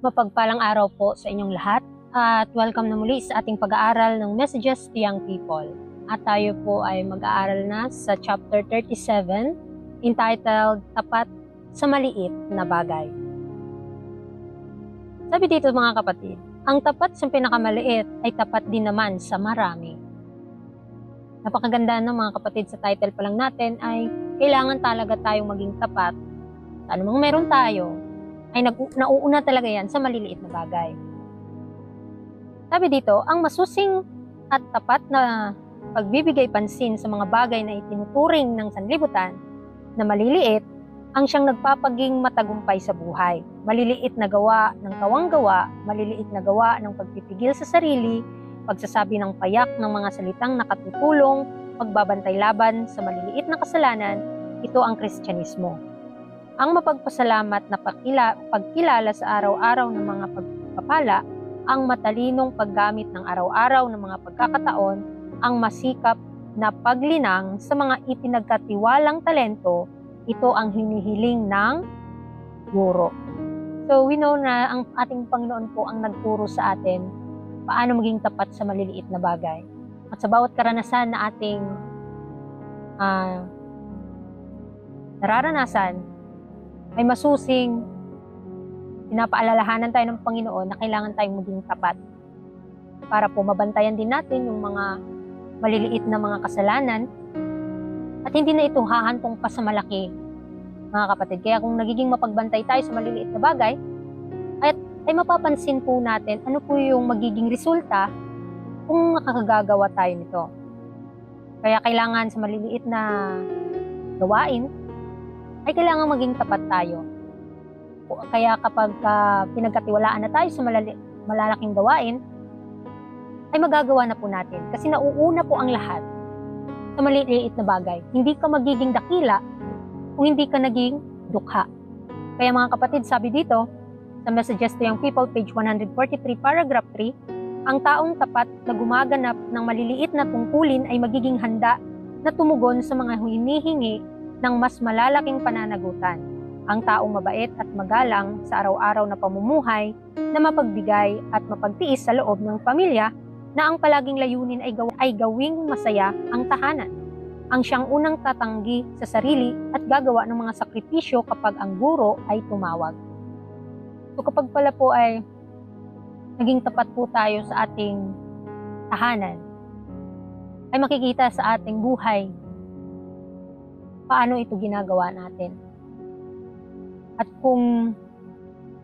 Mapagpalang araw po sa inyong lahat at welcome na muli sa ating pag-aaral ng Messages to Young People. At tayo po ay mag-aaral na sa chapter 37 entitled Tapat sa Maliit na Bagay. Sabi dito mga kapatid, ang tapat sa pinakamaliit ay tapat din naman sa marami. Napakaganda ng mga kapatid, sa title pa lang natin ay kailangan talaga tayong maging tapat sa anumang meron tayo, ay nauuna talaga yan sa maliliit na bagay. Sabi dito, ang masusing at tapat na pagbibigay pansin sa mga bagay na itinuturing ng sanlibutan na maliliit, ang siyang nagpapaging matagumpay sa buhay. Maliliit na gawa ng kawang-gawa, maliliit na gawa ng pagpipigil sa sarili, pagsasabi ng payak ng mga salitang nakatutulong, pagbabantay laban sa maliliit na kasalanan, ito ang Kristyanismo. Ang mapagpasalamat na pagkilala sa araw-araw ng mga pagpapala, ang matalinong paggamit ng araw-araw ng mga pagkakataon, ang masikap na paglinang sa mga ipinagkatiwalang talento, ito ang hinihiling ng guro. So we know na ang ating Panginoon po ang nagturo sa atin paano maging tapat sa maliliit na bagay. At sa bawat karanasan na ating nararanasan, ay masusing pinapaalalahanan tayo ng Panginoon na kailangan tayong maging tapat para po mabantayan din natin yung mga maliliit na mga kasalanan at hindi na ito hahantong pa sa malaki, mga kapatid. Kaya kung nagiging mapagbantay tayo sa maliliit na bagay, ay mapapansin po natin ano po yung magiging resulta kung makakagagawa tayo nito. Kaya kailangan sa maliliit na gawain, ay kailangan maging tapat tayo. Kaya kapag pinagkatiwalaan na tayo sa malalaking gawain, ay magagawa na po natin. Kasi nauuna po ang lahat sa maliliit na bagay. Hindi ka magiging dakila kung hindi ka naging dukha. Kaya mga kapatid, sabi dito, sa Messages to Young People, page 143, paragraph 3, ang taong tapat na gumaganap ng maliliit na tungkulin ay magiging handa na tumugon sa mga hinihingi ng mas malalaking pananagutan. Ang taong mabait at magalang sa araw-araw na pamumuhay na mapagbigay at mapagtiis sa loob ng pamilya na ang palaging layunin ay gawing masaya ang tahanan. Ang siyang unang tatanggi sa sarili at gagawa ng mga sakripisyo kapag ang guro ay tumawag. So kapag pala po ay naging tapat po tayo sa ating tahanan, ay makikita sa ating buhay paano ito ginagawa natin. At kung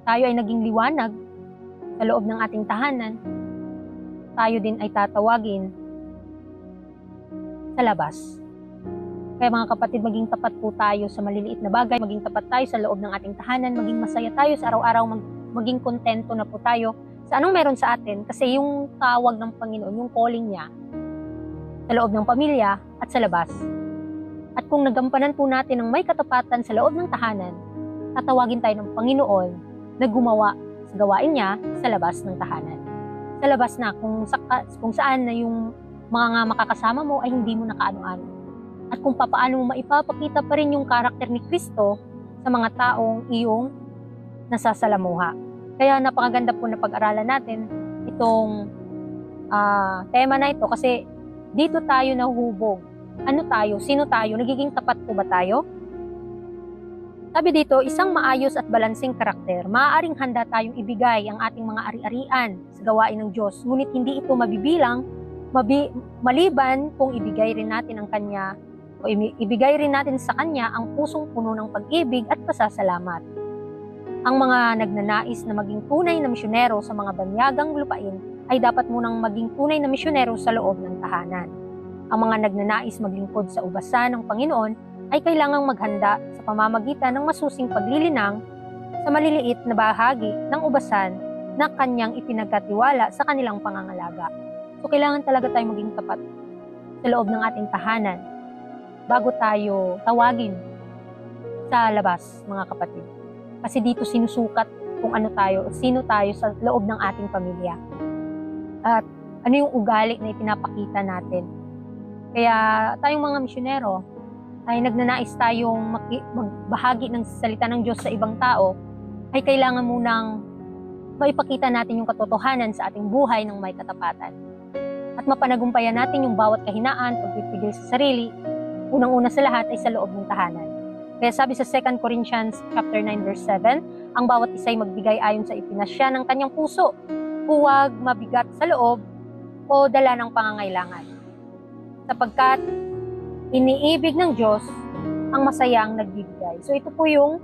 tayo ay naging liwanag sa loob ng ating tahanan, tayo din ay tatawagin sa labas. Kaya mga kapatid, maging tapat po tayo sa maliliit na bagay, maging tapat tayo sa loob ng ating tahanan, maging masaya tayo sa araw-araw, maging kontento na po tayo sa anong meron sa atin. Kasi yung tawag ng Panginoon, yung calling niya sa loob ng pamilya at sa labas. At kung nagampanan po natin ng may katapatan sa loob ng tahanan, tatawagin tayo ng Panginoon na gumawa sa gawain niya sa labas ng tahanan. Sa labas na kung saan na yung mga makakasama mo ay hindi mo nakaano-ano. At kung papaano mo maipapakita pa rin yung karakter ni Kristo sa mga taong iyong nasasalamuha. Kaya napakaganda po na pag-aralan natin itong tema na ito kasi dito tayo nahuhubog. Ano tayo? Sino tayo? Nagiging tapat po ba tayo? Sabi dito, isang maayos at balansing karakter, maaaring handa tayong ibigay ang ating mga ari-arian sa gawain ng Diyos, ngunit hindi ito mabibilang maliban kung ibigay rin natin sa Kanya ang pusong puno ng pag-ibig at pasasalamat. Ang mga nagnanais na maging tunay na misyonero sa mga banyagang lupain ay dapat munang maging tunay na misyonero sa loob ng tahanan. Ang mga nagnanais maglingkod sa ubasan ng Panginoon ay kailangang maghanda sa pamamagitan ng masusing paglilinang sa maliliit na bahagi ng ubasan na Kanyang ipinagkatiwala sa kanilang pangangalaga. So kailangan talaga tayo maging tapat sa loob ng ating tahanan bago tayo tawagin sa labas, mga kapatid. Kasi dito sinusukat kung ano tayo, sino tayo sa loob ng ating pamilya. At ano yung ugali na ipinapakita natin. Kaya tayong mga misyonero ay nagnanais tayong magbahagi ng salita ng Diyos sa ibang tao, ay kailangan munang maipakita natin yung katotohanan sa ating buhay ng may katapatan. At mapanagumpayan natin yung bawat kahinaan, pagpipigil sa sarili, unang-una sa lahat ay sa loob ng tahanan. Kaya sabi sa 2 Corinthians chapter 9 verse 7, ang bawat isa'y magbigay ayon sa ipinasya ng kanyang puso, huwag mabigat sa loob o dala ng pangangailangan. Sapagkat iniibig ng Diyos ang masayang nagbibigay. So ito po yung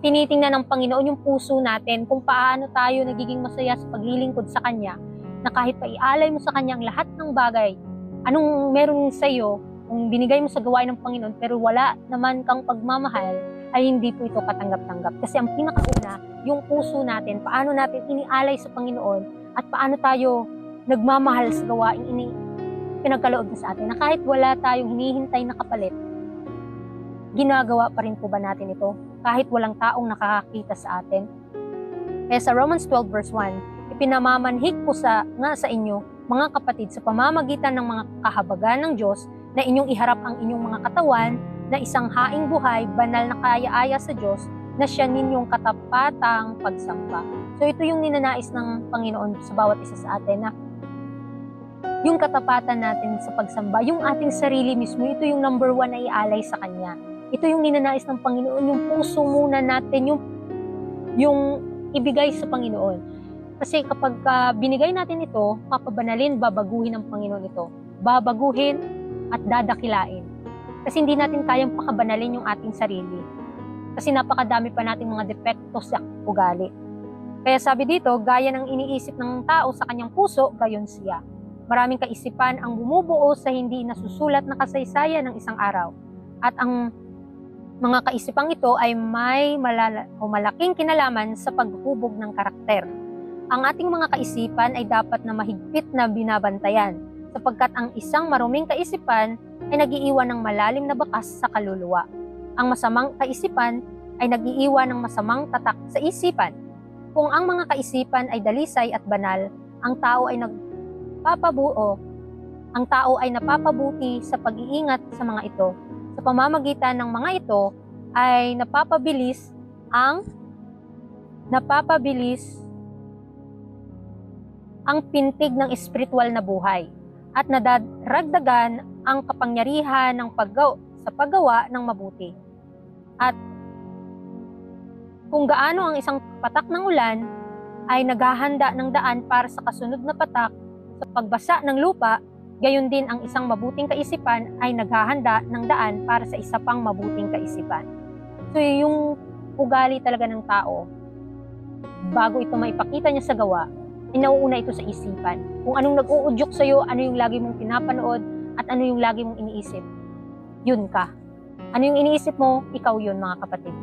tinitingnan ng Panginoon, yung puso natin, kung paano tayo nagiging masaya sa paglilingkod sa Kanya, na kahit pa ialay mo sa Kanya ang lahat ng bagay, anong meron sa iyo, kung binigay mo sa gawain ng Panginoon, pero wala naman kang pagmamahal, ay hindi po ito katanggap-tanggap. Kasi ang pinakauna, yung puso natin, paano natin inialay sa Panginoon, at paano tayo nagmamahal sa gawain pinagkaloob na sa atin, na kahit wala tayong hinihintay na kapalit, ginagawa pa rin po ba natin ito kahit walang taong nakakakita sa atin? Kaya sa Romans 12 verse 1, ipinamamanhik ko sa inyo, mga kapatid, sa pamamagitan ng mga kahabagan ng Diyos, na inyong iharap ang inyong mga katawan na isang haing buhay, banal na kaaya-aya sa Diyos, na siya ninyong katapatang pagsamba. So ito yung ninanais ng Panginoon sa bawat isa sa atin, na yung katapatan natin sa pagsamba, yung ating sarili mismo, ito yung number 1 na ialay sa Kanya. Ito yung ninanais ng Panginoon, yung puso muna natin, yung ibigay sa Panginoon. Kasi kapag binigay natin ito, papabanalin, babaguhin ng Panginoon ito. Babaguhin at dadakilain. Kasi hindi natin kayang pakabanalin yung ating sarili. Kasi napakadami pa nating mga depekto sa ugali. Kaya sabi dito, gaya ng iniisip ng tao sa kanyang puso, gayon siya. Maraming kaisipan ang bumubuo sa hindi nasusulat na kasaysayan ng isang araw. At ang mga kaisipang ito ay may malaking kinalaman sa paghubog ng karakter. Ang ating mga kaisipan ay dapat na mahigpit na binabantayan, sapagkat ang isang maruming kaisipan ay nag-iiwan ng malalim na bakas sa kaluluwa. Ang masamang kaisipan ay nag-iiwan ng masamang tatak sa isipan. Kung ang mga kaisipan ay dalisay at banal, ang tao ay napapabuti sa pag-iingat sa mga ito. Sa pamamagitan ng mga ito ay napapabilis ang pintig ng espiritual na buhay at nadaragdagan ang kapangyarihan ng sa paggawa ng mabuti. At kung gaano ang isang patak ng ulan ay naghahanda ng daan para sa kasunod na patak sa pagbasa ng lupa, gayon din ang isang mabuting kaisipan ay naghahanda ng daan para sa isa pang mabuting kaisipan. So yung ugali talaga ng tao, bago ito maipakita niya sa gawa, ay nauuna ito sa isipan. Kung anong nag-uudyok sa'yo, ano yung lagi mong pinapanood, at ano yung lagi mong iniisip, yun ka. Ano yung iniisip mo, ikaw yun, mga kapatid.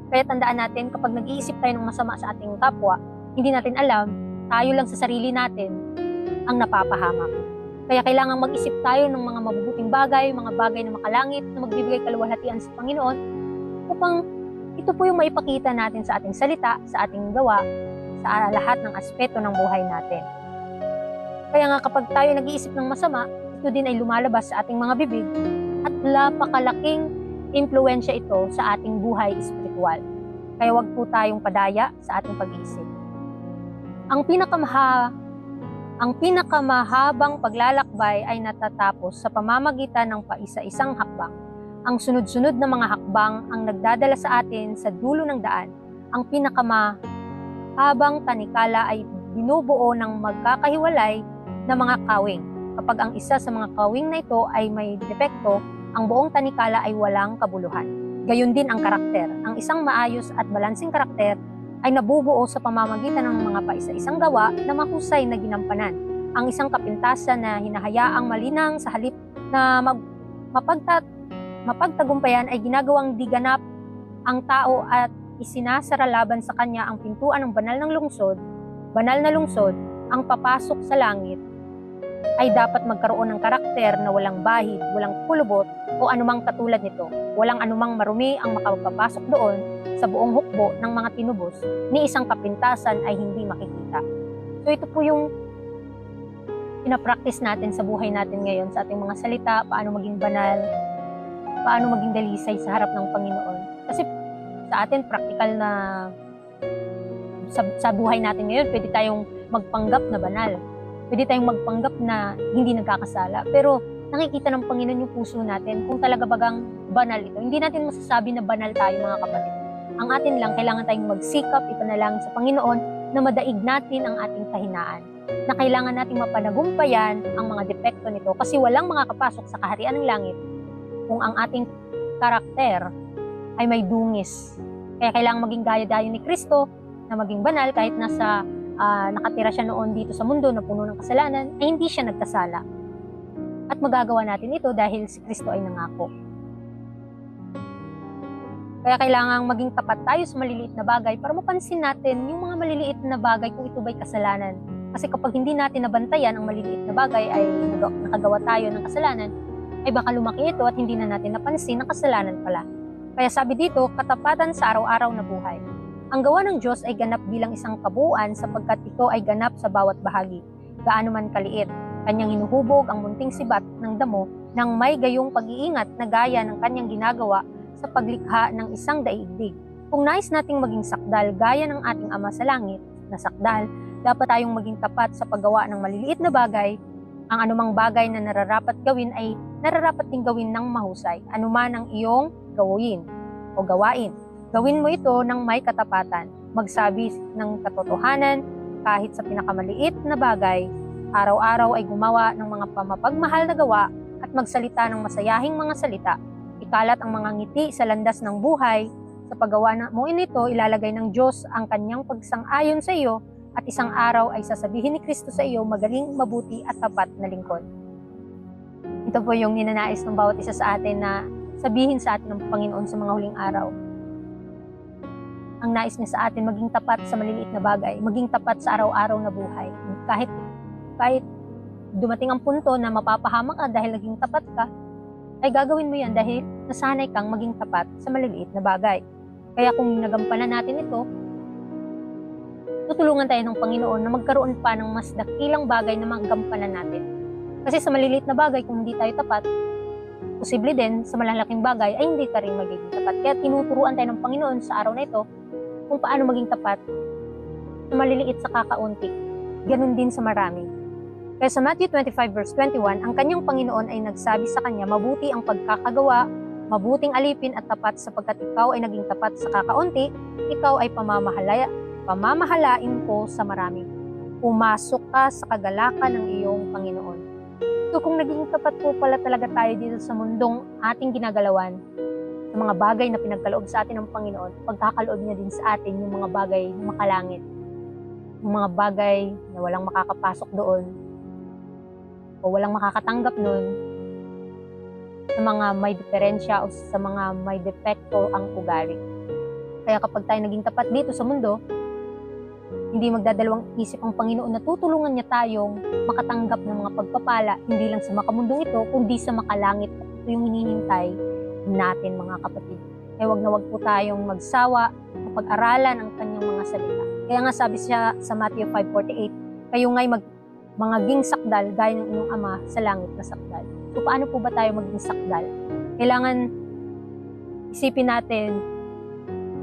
Kaya tandaan natin, kapag nag-iisip tayo ng masama sa ating kapwa, hindi natin alam, tayo lang sa sarili natin ang napapahamak. Kaya kailangan mag-isip tayo ng mga mabubuting bagay, mga bagay na makalangit, na magbibigay kaluwalhatian sa Panginoon, upang ito po yung maipakita natin sa ating salita, sa ating gawa, sa lahat ng aspeto ng buhay natin. Kaya nga kapag tayo nag-iisip ng masama, ito din ay lumalabas sa ating mga bibig, at napakalaking impluwensya ito sa ating buhay espiritual. Kaya wag po tayong padaya sa ating pag-iisip. Ang pinakamahabang paglalakbay ay natatapos sa pamamagitan ng paisa-isang hakbang. Ang sunod-sunod na mga hakbang ang nagdadala sa atin sa dulo ng daan. Ang pinakamahabang tanikala ay binubuo ng magkakahiwalay na mga kawing. Kapag ang isa sa mga kawing na ito ay may depekto, ang buong tanikala ay walang kabuluhan. Gayon din ang karakter. Ang isang maayos at balansing karakter ay nabubuo sa pamamagitan ng mga paisa-isang gawa na mahusay na ginampanan. Ang isang kapintasan na hinahayaang malinang sa halip na mapagtagumpayan ay ginagawang di ganap ang tao at isinasara laban sa kanya ang pintuan ng banal na lungsod, ang papasok sa langit ay dapat magkaroon ng karakter na walang bahid, walang kulubot o anumang katulad nito. Walang anumang marumi ang makapapasok doon sa buong hukbo ng mga tinubos ni isang kapintasan ay hindi makikita. So ito po yung pinapractice natin sa buhay natin ngayon sa ating mga salita, paano maging banal, paano maging dalisay sa harap ng Panginoon. Kasi sa atin, practical na Sa buhay natin ngayon, pwede tayong magpanggap na banal. Pwede tayong magpanggap na hindi nagkakasala. Pero nakikita ng Panginoon yung puso natin kung talaga bagang banal ito. Hindi natin masasabi na banal tayo, mga kapatid. Ang atin lang, kailangan tayong magsikap, ipanalangin sa Panginoon na madaig natin ang ating kahinaan. Na kailangan nating mapanagumpayan ang mga depekto nito kasi walang makakapasok sa kaharian ng langit kung ang ating karakter ay may dungis. Kaya kailangan maging gaya-gaya ni Kristo na maging banal kahit nakatira siya noon dito sa mundo na puno ng kasalanan, ay hindi siya nagkasala. At magagawa natin ito dahil si Kristo ay nangako. Kaya kailangan maging tapat tayo sa maliliit na bagay para mapansin natin yung mga maliliit na bagay kung ito ba'y kasalanan. Kasi kapag hindi natin nabantayan ang maliliit na bagay ay nakagawa tayo ng kasalanan, ay baka lumaki ito at hindi na natin napansin na kasalanan pala. Kaya sabi dito, katapatan sa araw-araw na buhay. Ang gawa ng Diyos ay ganap bilang isang kabuuan sapagkat ito ay ganap sa bawat bahagi, gaano man kaliit. Kanyang hinuhubog ang munting sibat ng damo nang may gayong pag-iingat na gaya ng kanyang ginagawa sa paglikha ng isang daigdig. Kung nais nating maging sakdal gaya ng ating Ama sa langit na sakdal, dapat tayong maging tapat sa paggawa ng maliliit na bagay. Ang anumang bagay na nararapat gawin ay nararapat ding gawin ng mahusay, anuman ang iyong gawin o gawain. Gawin mo ito ng may katapatan, magsabi ng katotohanan kahit sa pinakamaliit na bagay, araw-araw ay gumawa ng mga pamapagmahal na gawa at magsalita ng masayahing mga salita. Ikalat ang mga ngiti sa landas ng buhay. Sa paggawa mo nito, ilalagay ng Diyos ang kanyang pagsang-ayon sa iyo at isang araw ay sasabihin ni Kristo sa iyo, magaling, mabuti at tapat na lingkod. Ito po yung ninanais ng bawat isa sa atin na sabihin sa atin ng Panginoon sa mga huling araw. Ang nais niya sa atin, maging tapat sa maliliit na bagay, maging tapat sa araw-araw na buhay. Kahit dumating ang punto na mapapahamak ka dahil naging tapat ka, ay gagawin mo yan dahil nasanay kang maging tapat sa maliliit na bagay. Kaya kung nagampanan natin ito, tutulungan tayo ng Panginoon na magkaroon pa ng mas dakilang bagay na magampanan natin. Kasi sa maliliit na bagay, kung hindi tayo tapat, posible din sa malalaking bagay ay hindi ka rin magiging tapat. Kaya tinuturuan tayo ng Panginoon sa araw na ito kung paano maging tapat sa maliliit sa kakaunti. Ganun din sa marami. Kaya sa Matthew 25 verse 21, ang kanyang Panginoon ay nagsabi sa kanya, mabuti ang pagkakagawa, mabuting alipin at tapat sapagkat ikaw ay naging tapat sa kakaunti, ikaw ay pamamahalain ko sa marami. Pumasok ka sa kagalakan ng iyong Panginoon. So kung naging tapat po pala talaga tayo dito sa mundong ating ginagalawan, sa mga bagay na pinagkaloob sa atin ng Panginoon, pagkakaloob niya din sa atin yung mga bagay na makalangit. Yung mga bagay na walang makakapasok doon o walang makakatanggap doon, sa mga may diferensya o sa mga may depekto ang ugali. Kaya kapag tayo naging tapat dito sa mundo, hindi magdadalawang isip ang Panginoon na tutulungan niya tayong makatanggap ng mga pagpapala, hindi lang sa makamundong ito, kundi sa makalangit. Ito yung hinihintay natin, mga kapatid. Kaya wag na wag po tayong magsawa sa pag-aralan ang kanyang mga salita. Kaya nga sabi siya sa Matthew 5:48, kayo nga'y maging sakdal gaya ng inyong Ama sa langit na sakdal. So paano po ba tayo maging sakdal? Kailangan isipin natin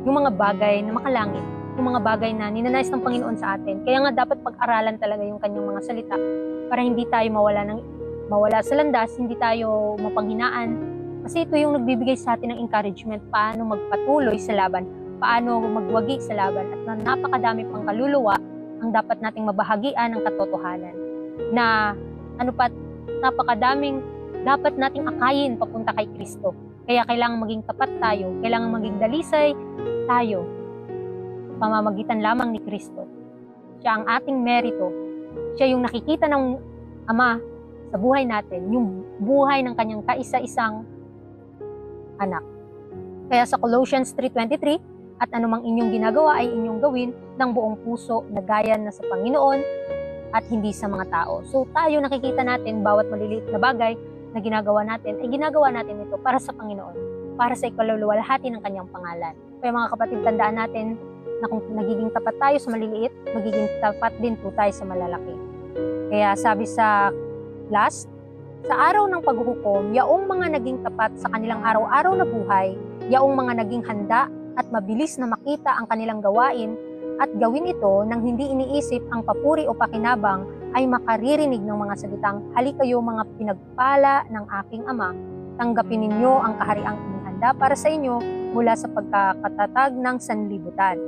yung mga bagay na makalangit, yung mga bagay na ninanais ng Panginoon sa atin. Kaya nga dapat pag-aralan talaga yung kanyang mga salita para hindi tayo mawala sa landas, hindi tayo mapanghinaan. Kasi ito yung nagbibigay sa atin ng encouragement, paano magpatuloy sa laban, paano magwagi sa laban, at napakadami pang kaluluwa ang dapat nating mabahagian ng katotohanan. Na napakadaming dapat nating akayin papunta kay Kristo. Kaya kailangan maging tapat tayo, kailangan maging dalisay tayo. Pamamagitan lamang ni Kristo. Siya ang ating merito. Siya yung nakikita ng Ama sa buhay natin, yung buhay ng kanyang kaisa-isang anak. Kaya sa Colossians 3:23, at anumang inyong ginagawa ay inyong gawin ng buong puso na gaya na sa Panginoon at hindi sa mga tao. So tayo nakikita natin bawat maliliit na bagay na ginagawa natin, ay ginagawa natin ito para sa Panginoon, para sa ikaluluwalhati ng kanyang pangalan. Kaya mga kapatid, tandaan natin na kung nagiging tapat tayo sa maliliit, magiging tapat din po tayo sa malalaki. Kaya sabi sa last, sa araw ng paghuhukom, yaong mga naging tapat sa kanilang araw-araw na buhay, yaong mga naging handa at mabilis na makita ang kanilang gawain at gawin ito nang hindi iniisip ang papuri o pakinabang, ay makaririnig ng mga salitang, "Hali kayo mga pinagpala ng aking Ama, tanggapin ninyo ang kahariang inihanda para sa inyo mula sa pagkakatatag ng sanlibutan."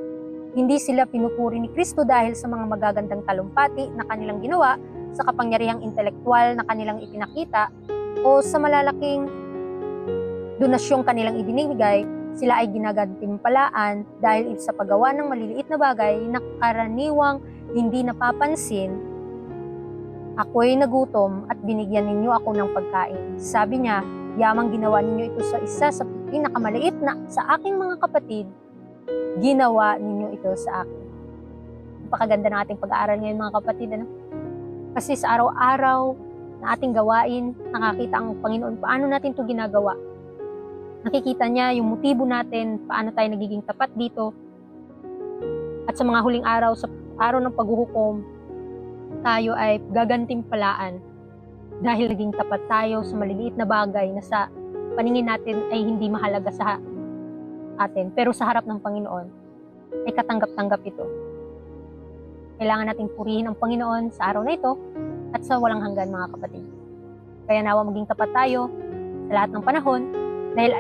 Hindi sila pinupuri ni Kristo dahil sa mga magagandang talumpati na kanilang ginawa, sa kapangyarihang intelektual na kanilang ipinakita, o sa malalaking donasyong kanilang ibinibigay. Sila ay ginagantimpalaan dahil sa paggawa ng maliliit na bagay na karaniwang hindi napapansin. "Ako'y nagutom at binigyan ninyo ako ng pagkain." Sabi niya, "Yamang ginawa ninyo ito sa isa sa pinakamaliit na sa aking mga kapatid, ginawa ninyo ito sa akin." Napakaganda ng ating pag-aaral ngayon, mga kapatid. Kasi sa araw-araw na ating gawain, nakakita ang Panginoon paano natin ito ginagawa. Nakikita niya yung motibo natin, paano tayo nagiging tapat dito. At sa mga huling araw, sa araw ng paghuhukom, tayo ay gagantimpalaan dahil naging tapat tayo sa maliliit na bagay na sa paningin natin ay hindi mahalaga sa atin. Pero sa harap ng Panginoon, ay katanggap-tanggap ito. Kailangan nating purihin ang Panginoon sa araw na ito at sa walang hanggan, mga kapatid. Kaya nawa maging tapat tayo sa lahat ng panahon, dahil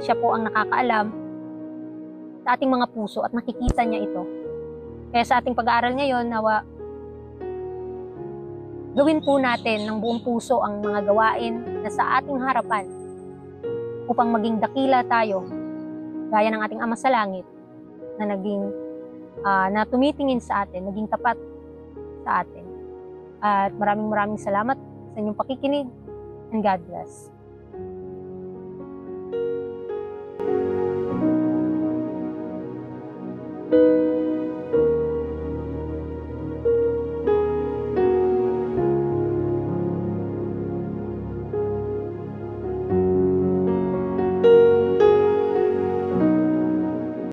siya po ang nakakaalam sa ating mga puso at nakikita niya ito. Kaya sa ating pag-aaral ngayon, nawa gawin po natin ng buong puso ang mga gawain na sa ating harapan upang maging dakila tayo gaya ng ating Ama sa Langit na na tumitingin sa atin, naging tapat sa atin. At maraming salamat sa inyong pakikinig, and God bless. Thank you.